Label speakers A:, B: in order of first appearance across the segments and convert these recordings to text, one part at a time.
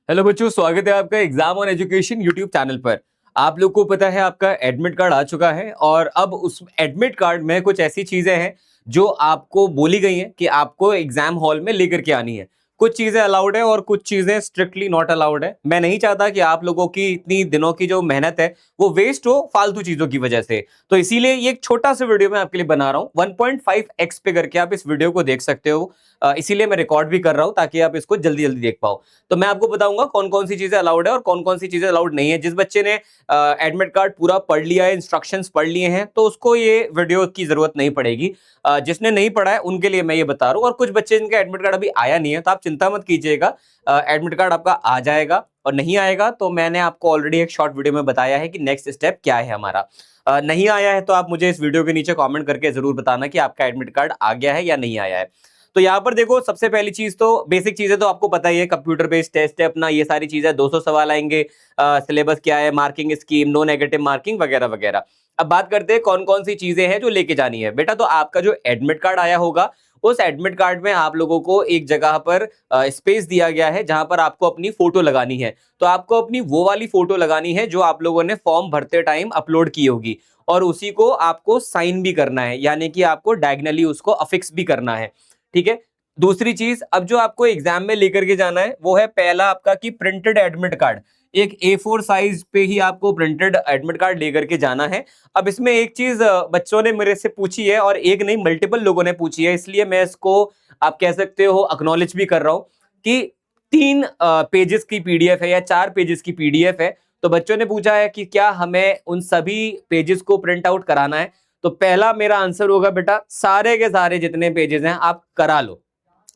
A: Hello बच्चों, स्वागत है आपका exam on education YouTube channel पर। आप लोग को पता है आपका एडमिट कार्ड आ चुका है और अब उस एडमिट कार्ड में कुछ ऐसी चीजें हैं जो आपको बोली गई हैं कि आपको एग्जाम हॉल में लेकर के आनी है। कुछ चीजें अलाउड है और कुछ चीजें स्ट्रिक्टली नॉट अलाउड है। मैं नहीं चाहता कि आप लोगों की इतनी दिनों की जो मेहनत है वो वेस्ट हो फालतू चीजों की वजह से। तो इसीलिए ये एक छोटा सा वीडियो मैं आपके लिए बना रहा हूँ। 1.5x पे करके आप इस वीडियो को देख सकते हो। इसीलिए मैं रिकॉर्ड भी कर रहा हूँ ताकि आप इसको जल्दी जल्दी देख पाओ। तो मैं आपको बताऊंगा कौन कौन सी चीजें अलाउड है और कौन कौन सी चीजें अलाउड नहीं है। जिस बच्चे ने एडमिट कार्ड पूरा पढ़ लिया है, इंस्ट्रक्शंस पढ़ लिए हैं, तो उसको ये वीडियो की जरूरत नहीं पड़ेगी। जिसने नहीं पढ़ा है उनके लिए मैं ये बता रहा हूँ। और कुछ बच्चे जिनका एडमिट कार्ड अभी आया नहीं है तो आप चिंता मत कीजिएगा, एडमिट कार्ड आपका आ जाएगा। और नहीं आएगा तो मैंने आपको ऑलरेडी एक शॉर्ट वीडियो में बताया है कि नेक्स्ट स्टेप क्या है हमारा। नहीं आया है तो आप मुझे इस वीडियो के नीचे कमेंट करके जरूर बताना कि आपका एडमिट कार्ड आ गया है या नहीं आया है। तो यहाँ पर देखो, सबसे पहली चीज तो बेसिक चीजें तो आपको पता ही है, कंप्यूटर बेस्ड टेस्ट है अपना, ये सारी चीजें 200 सवाल आएंगे। सिलेबस क्या है, marking scheme, no negative marking वगैरह वगैरह। अब बात करते हैं कौन कौन सी चीजें हैं जो लेके जानी है बेटा। तो आपका जो एडमिट कार्ड आया होगा उस एडमिट कार्ड में आप लोगों को एक जगह पर स्पेस दिया गया है जहां पर आपको अपनी फोटो लगानी है। तो आपको अपनी वो वाली फोटो लगानी है जो आप लोगों ने फॉर्म भरते टाइम अपलोड की होगी, और उसी को आपको साइन भी करना है, यानी कि आपको डायगनली उसको अफिक्स भी करना है। ठीक है। दूसरी चीज, अब जो आपको एग्जाम में लेकर के जाना है वो है पहला आपका कि प्रिंटेड एडमिट कार्ड। एक A4 साइज पे ही आपको प्रिंटेड एडमिट कार्ड लेकर के जाना है। अब इसमें एक चीज बच्चों ने मेरे से पूछी है, और एक नहीं मल्टीपल लोगों ने पूछी है, इसलिए मैं इसको आप कह सकते हो अक्नॉलेज भी कर रहा हूं कि 3 पेजेस की पीडीएफ है या 4 पेजेस की पीडीएफ है। तो बच्चों ने पूछा है कि क्या हमें उन सभी पेजेस को प्रिंट आउट कराना है। तो पहला मेरा आंसर होगा बेटा, सारे के सारे जितने पेजेस हैं आप करा लो,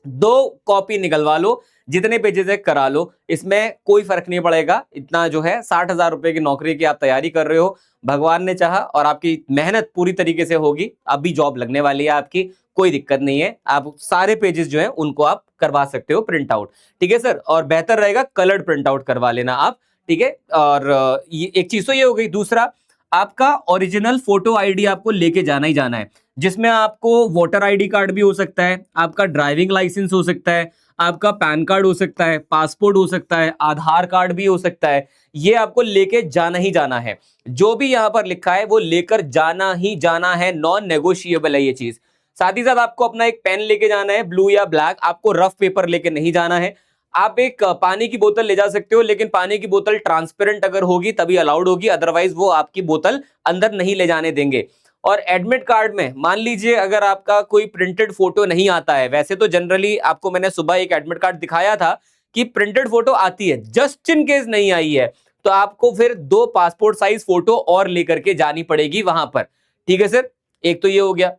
A: 2 कॉपी निकलवा लो, जितने पेजेस है करा लो, इसमें कोई फर्क नहीं पड़ेगा। इतना जो है 60,000 रुपए की नौकरी की आप तैयारी कर रहे हो, भगवान ने चाहा और आपकी मेहनत पूरी तरीके से होगी, अभी जॉब लगने वाली है आपकी, कोई दिक्कत नहीं है। आप सारे पेजेस जो है उनको आप करवा सकते हो प्रिंट आउट। ठीक है सर, और बेहतर रहेगा कलर्ड प्रिंट आउट करवा लेना आप। ठीक है। और ये एक चीज तो ये हो गई। दूसरा, आपका ओरिजिनल फोटो आईडी आपको लेके जाना ही जाना है, जिसमें आपको वोटर आईडी कार्ड भी हो सकता है, आपका ड्राइविंग लाइसेंस हो सकता है, आपका पैन कार्ड हो सकता है, पासपोर्ट हो सकता है, आधार कार्ड भी हो सकता है। ये आपको लेके जाना ही जाना है। जो भी यहाँ पर लिखा है वो लेकर जाना ही जाना है, नॉन नेगोशिएबल है ये चीज। साथ ही साथ आपको अपना एक पेन लेके जाना है, ब्लू या ब्लैक, आपको रफ पेपर लेके नहीं जाना है। आप एक पानी की बोतल ले जा सकते हो, लेकिन पानी की बोतल ट्रांसपेरेंट अगर होगी तभी अलाउड होगी, अदरवाइज वो आपकी बोतल अंदर नहीं ले जाने देंगे। और एडमिट कार्ड में मान लीजिए अगर आपका कोई प्रिंटेड फोटो नहीं आता है, वैसे तो जनरली आपको मैंने सुबह एक एडमिट कार्ड दिखाया था कि प्रिंटेड फोटो आती है, जस्ट इन केस नहीं आई है तो आपको फिर 2 पासपोर्ट साइज फोटो और लेकर के जानी पड़ेगी वहां पर। ठीक है सर, एक तो ये हो गया।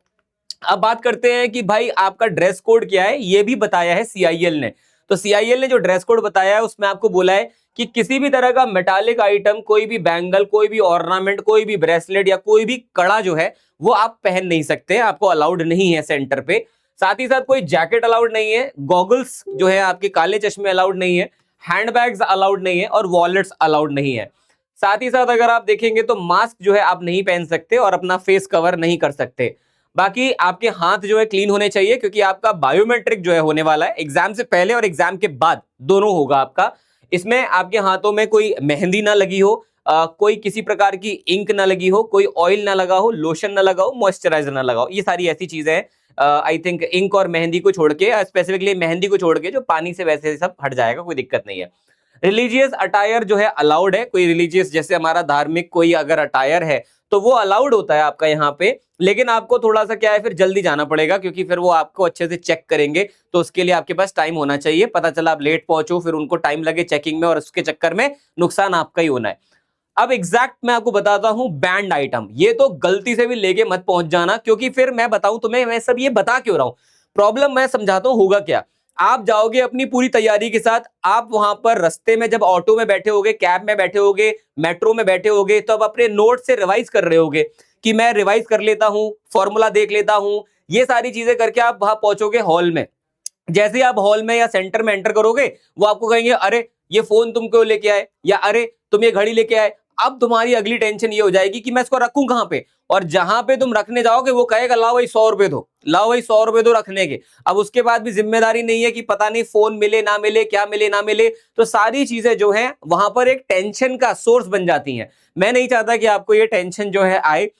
A: अब बात करते हैं कि भाई आपका ड्रेस कोड क्या है, ये भी बताया है सीआईएल ने। तो सीआईएल ने जो ड्रेस कोड बताया है उसमें आपको बोला है कि किसी भी तरह का मेटालिक आइटम, कोई भी बैंगल, कोई भी ऑर्नामेंट, कोई भी ब्रेसलेट या कोई भी कड़ा जो है वो आप पहन नहीं सकते, आपको अलाउड नहीं है सेंटर पे। साथ ही साथ कोई जैकेट अलाउड नहीं है, गॉगल्स जो है आपके काले चश्मे अलाउड नहीं है, हैंडबैग्स अलाउड नहीं है और वॉलेट्स अलाउड नहीं है। साथ ही साथ अगर आप देखेंगे तो मास्क जो है आप नहीं पहन सकते और अपना फेस कवर नहीं कर सकते। बाकी आपके हाथ जो है क्लीन होने चाहिए, क्योंकि आपका बायोमेट्रिक जो है होने वाला है एग्जाम से पहले और एग्जाम के बाद दोनों होगा आपका। इसमें आपके हाथों में कोई मेहंदी ना लगी हो, कोई किसी प्रकार की इंक ना लगी हो, कोई ऑयल ना लगा हो, लोशन ना लगा हो, मॉइस्चराइजर ना लगा हो, ये सारी ऐसी चीजें हैं। आई थिंक इंक और मेहंदी को छोड़ के, स्पेसिफिकली मेहंदी को छोड़ के, जो पानी से वैसे सब हट जाएगा, कोई दिक्कत नहीं है। रिलीजियस अटायर जो है अलाउड है, कोई रिलीजियस जैसे हमारा धार्मिक कोई अगर अटायर है तो वो अलाउड होता है आपका यहाँ पे, लेकिन आपको थोड़ा सा क्या है फिर जल्दी जाना पड़ेगा, क्योंकि फिर वो आपको अच्छे से चेक करेंगे। तो उसके लिए आपके पास टाइम होना चाहिए, पता चला आप लेट पहुंचो फिर उनको टाइम लगे चेकिंग में और उसके चक्कर में नुकसान आपका ही होना है। अब एग्जैक्ट मैं आपको बताता हूं बैंड आइटम, ये तो गलती से भी लेके मत पहुंच जाना, क्योंकि फिर मैं बताऊं तुम्हें मैं सब ये बता क्यों रहा हूं, प्रॉब्लम मैं समझाता हूं होगा क्या। आप जाओगे अपनी पूरी तैयारी के साथ, आप वहां पर रास्ते में जब ऑटो में बैठे होगे, कैब में बैठे होगे, मेट्रो में बैठे होगे, तो अब अपने नोट से रिवाइज कर रहे होगे कि मैं रिवाइज कर लेता हूं, फॉर्मूला देख लेता हूं, ये सारी चीजें करके आप वहां पहुंचोगे हॉल में। जैसे ही आप हॉल में या सेंटर में एंटर करोगे वो आपको कहेंगे अरे ये फोन तुम क्यों लेके आए, या अरे तुम ये घड़ी लेके आए। अब तुम्हारी अगली टेंशन ये हो जाएगी कि मैं इसको रखूं कहां पे, और जहां पे तुम रखने जाओगे वो कहेगा लाओ भाई 100 रुपए दो, लाओ भाई 100 रुपए दो रखने के। अब उसके बाद भी जिम्मेदारी नहीं है कि पता नहीं फोन मिले ना मिले, क्या मिले ना मिले, तो सारी चीजें जो है वहां पर एक टेंशन का सोर्स बन जाती हैं। मैं नहीं चाहता कि आपको ये टेंशन जो है आए,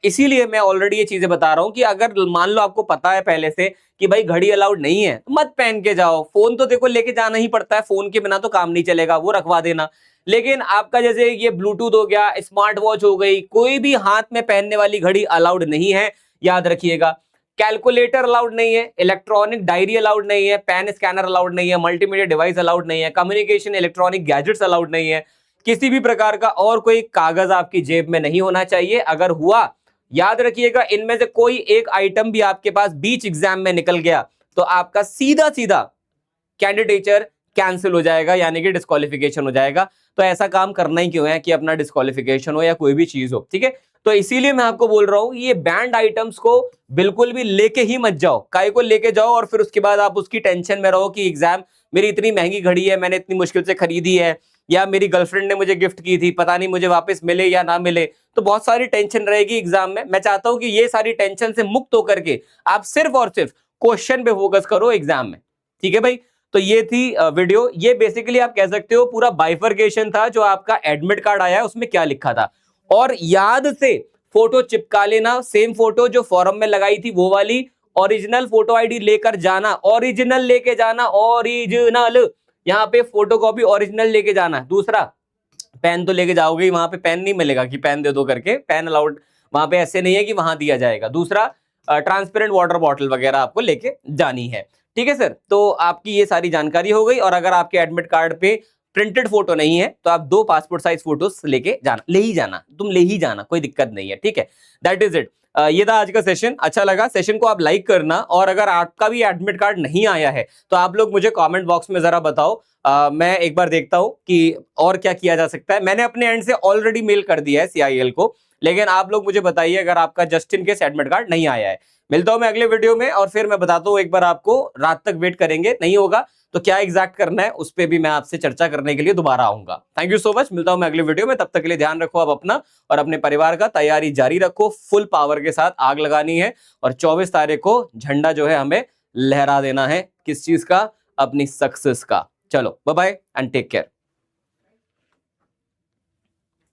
A: इसीलिए मैं ऑलरेडी ये चीजें बता रहा हूं कि अगर मान लो आपको पता है पहले से कि भाई घड़ी अलाउड नहीं है, तो मत पहन के जाओ। फोन तो देखो लेके जाना ही पड़ता है, फोन के बिना तो काम नहीं चलेगा, वो रखवा देना। लेकिन आपका जैसे ये ब्लूटूथ हो गया, स्मार्ट वॉच हो गई, कोई भी हाथ में पहनने वाली घड़ी अलाउड नहीं है, याद रखिएगा। कैलकुलेटर अलाउड नहीं है, इलेक्ट्रॉनिक डायरी अलाउड नहीं है, पेन स्कैनर अलाउड नहीं है, मल्टीमीडिया डिवाइस अलाउड नहीं है, कम्युनिकेशन इलेक्ट्रॉनिक गैजेट्स अलाउड नहीं है, किसी भी प्रकार का और कोई कागज आपकी जेब में नहीं होना चाहिए। अगर हुआ, याद रखिएगा, इनमें से कोई एक आइटम भी आपके पास बीच एग्जाम में निकल गया तो आपका सीधा सीधा कैंडिडेचर कैंसिल हो जाएगा, यानी कि डिस्क्वालिफिकेशन हो जाएगा। तो ऐसा काम करना ही क्यों है कि अपना डिस्क्वालिफिकेशन हो या कोई भी चीज हो, ठीक है। तो इसीलिए मैं आपको बोल रहा हूं ये बैंड आइटम्स को बिल्कुल भी लेके ही मत जाओ। काय को लेके जाओ और फिर उसके बाद आप उसकी टेंशन में रहो कि एग्जाम, मेरी इतनी महंगी घड़ी है, मैंने इतनी मुश्किल से खरीदी है, या मेरी गर्लफ्रेंड ने मुझे गिफ्ट की थी, पता नहीं मुझे वापस मिले या ना मिले, तो बहुत सारी टेंशन रहेगी एग्जाम में। मैं चाहता हूं कि ये सारी टेंशन से मुक्त होकर के आप सिर्फ और सिर्फ क्वेश्चन पे फोकस करो एग्जाम में, ठीक है भाई। तो ये थी वीडियो, ये बेसिकली आप कह सकते हो पूरा बाइफरकेशन था जो आपका एडमिट कार्ड आया है उसमें क्या लिखा था। और याद से फोटो चिपका लेना, सेम फोटो जो फॉर्म में लगाई थी वो वाली, ओरिजिनल फोटो आईडी लेकर जाना, ओरिजिनल लेके जाना, ओरिजिनल, यहाँ पे फोटोकॉपी ओरिजिनल लेके जाना। दूसरा, पेन तो लेके जाओगे, वहां पे पेन नहीं मिलेगा कि पेन दे दो करके, पेन अलाउड वहां पे ऐसे नहीं है कि वहां दिया जाएगा। दूसरा, ट्रांसपेरेंट वाटर बॉटल वगैरह आपको लेके जानी है, ठीक है सर। तो आपकी ये सारी जानकारी हो गई। और अगर आपके एडमिट कार्ड पे प्रिंटेड फोटो नहीं है तो आप 2 पासपोर्ट साइज फोटोज लेके जाना, ले ही जाना, तुम ले ही जाना, कोई दिक्कत नहीं है, ठीक है। That is it. ये था आज का सेशन। अच्छा लगा सेशन को आप लाइक करना, और अगर आपका भी एडमिट कार्ड नहीं आया है तो आप लोग मुझे कमेंट बॉक्स में जरा बताओ। मैं एक बार देखता हूं कि और क्या किया जा सकता है। मैंने अपने एंड से ऑलरेडी मेल कर दिया है CIL को, लेकिन आप लोग मुझे बताइए अगर आपका just in case admit card नहीं आया है। मिलता हूं मैं अगले वीडियो में, और फिर मैं बताता हूं एक बार आपको, रात तक वेट करेंगे, नहीं होगा तो क्या एग्जैक्ट करना है उस पर भी मैं आपसे चर्चा करने के लिए दोबारा आऊंगा। थैंक यू सो मच, मिलता हूं मैं अगले वीडियो में। तब तक के लिए ध्यान रखो आप अपना और अपने परिवार का, तैयारी जारी रखो, फुल पावर के साथ आग लगानी है। और 24 तारीख को झंडा जो है हमें लहरा देना है, किस चीज का, अपनी सक्सेस का। चलो bye bye and take care.